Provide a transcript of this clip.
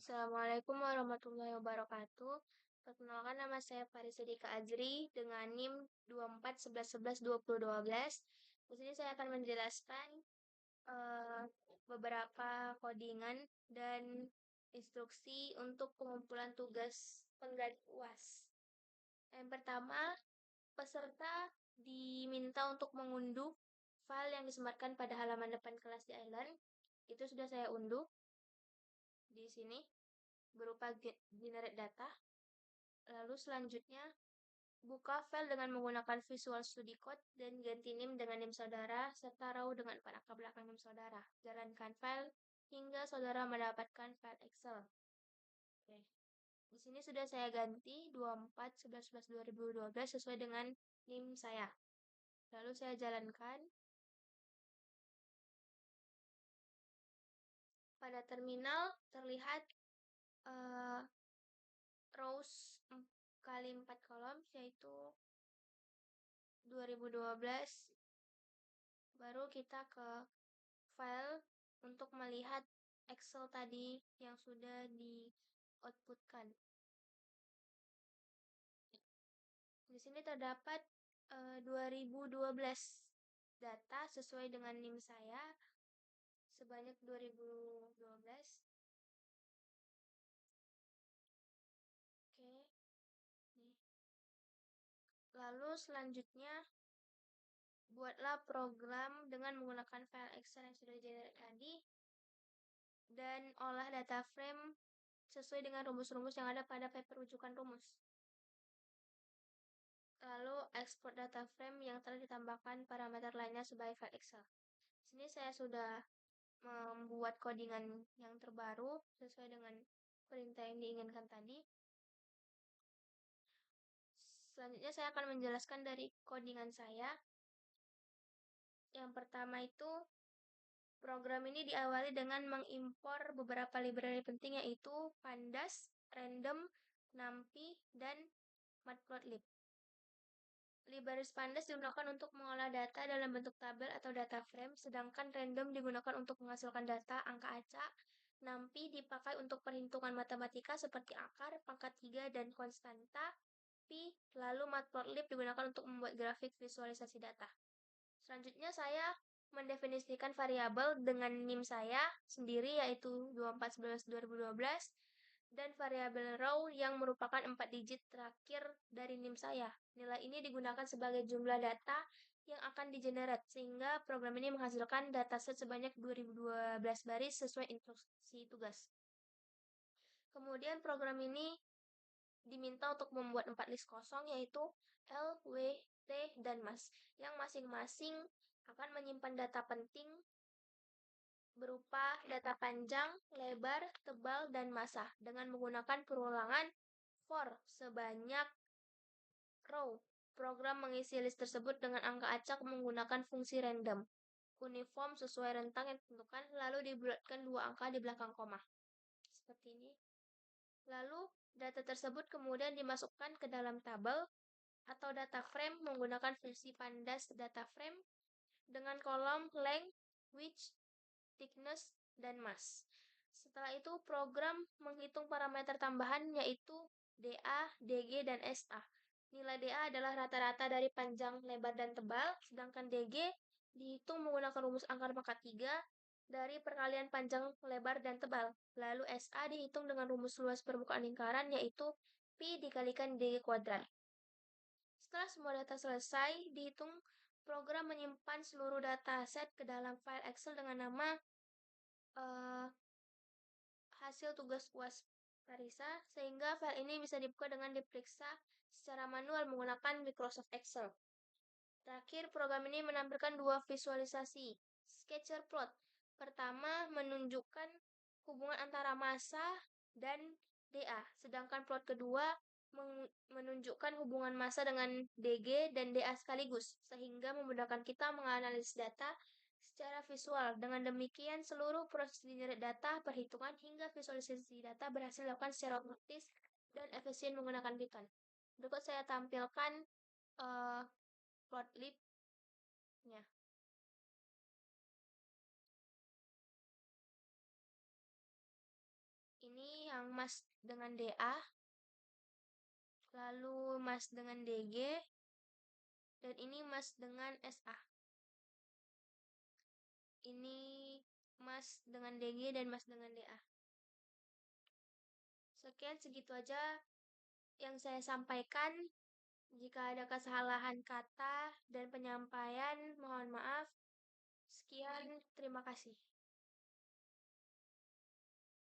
Assalamualaikum warahmatullahi wabarakatuh. Perkenalkan nama saya Faris Sidika Azri dengan NIM 2411112012. Di sini saya akan menjelaskan eh, beberapa codingan dan instruksi untuk pengumpulan tugas pengganti UAS. Yang pertama, peserta diminta untuk mengunduh file yang disematkan pada halaman depan kelas di Island. Itu sudah saya unduh di sini berupa generate data. Lalu selanjutnya, buka file dengan menggunakan Visual Studio Code dan ganti NIM dengan NIM saudara, serta raw dengan angka belakang NIM saudara. Jalankan file hingga saudara mendapatkan file Excel. Oke. Di sini sudah saya ganti 24/11/2012 sesuai dengan NIM saya. Lalu saya jalankan. Pada terminal terlihat rows kali 4 kolom, yaitu 2012. Baru kita ke file untuk melihat Excel tadi yang sudah di-outputkan. Di sini terdapat 2012 data sesuai dengan NIM saya sebanyak 2012. Oke. Nih. Lalu selanjutnya buatlah program dengan menggunakan file Excel yang sudah di-generate tadi dan olah data frame sesuai dengan rumus-rumus yang ada pada paper rujukan rumus. Lalu ekspor data frame yang telah ditambahkan parameter lainnya sebagai file Excel. Di sini saya sudah membuat codingan yang terbaru sesuai dengan perintah yang diinginkan tadi. Selanjutnya saya akan menjelaskan dari codingan saya. Yang pertama itu, program ini diawali dengan mengimpor beberapa library penting yaitu Pandas, Random, NumPy, dan Matplotlib. Library Pandas digunakan untuk mengolah data dalam bentuk tabel atau data frame, sedangkan Random digunakan untuk menghasilkan data angka acak. NumPy dipakai untuk perhitungan matematika seperti akar, pangkat 3, dan konstanta. Lalu Matplotlib digunakan untuk membuat grafik visualisasi data. Selanjutnya saya mendefinisikan variabel dengan NIM saya sendiri yaitu 24/11/2012 dan variabel raw yang merupakan 4 digit terakhir dari NIM saya. Nilai ini digunakan sebagai jumlah data yang akan di-generate sehingga program ini menghasilkan dataset sebanyak 2012 baris sesuai instruksi tugas. Kemudian program ini diminta untuk membuat 4 list kosong yaitu L, W, T, dan MAS yang masing-masing akan menyimpan data penting berupa data panjang, lebar, tebal, dan massa dengan menggunakan perulangan for sebanyak row. Program mengisi list tersebut dengan angka acak menggunakan fungsi random uniform sesuai rentang yang ditentukan lalu dibulatkan 2 angka di belakang koma. Seperti ini. Lalu data tersebut kemudian dimasukkan ke dalam tabel atau data frame menggunakan fungsi Pandas data frame dengan kolom length, width, thickness, dan mass. Setelah itu program menghitung parameter tambahan yaitu DA, DG, dan SA. Nilai DA adalah rata-rata dari panjang, lebar, dan tebal, sedangkan DG dihitung menggunakan rumus angka pangkat 3 dari perkalian panjang, lebar, dan tebal. Lalu SA dihitung dengan rumus luas permukaan lingkaran yaitu Pi dikalikan DG kuadrat. Setelah semua data selesai, dihitung, program menyimpan seluruh dataset ke dalam file Excel dengan nama hasil tugas UAS Farisa, sehingga file ini bisa dibuka dengan diperiksa secara manual menggunakan Microsoft Excel. Terakhir, program ini menampilkan 2 visualisasi, scatter plot. Pertama, menunjukkan hubungan antara massa dan DA, sedangkan plot kedua menunjukkan hubungan massa dengan DG dan DA sekaligus, sehingga memudahkan kita menganalisis data secara visual. Dengan demikian, seluruh proses generate data, perhitungan, hingga visualisasi data berhasil dilakukan secara otomatis dan efisien menggunakan Python. Berikut saya tampilkan Matplotlib-nya. Ini yang Mas dengan DA, lalu Mas dengan DG, dan ini Mas dengan SA. Ini Mas dengan DG dan Mas dengan DA. Sekian segitu aja yang saya sampaikan. Jika ada kesalahan kata dan penyampaian, mohon maaf. Sekian, terima kasih.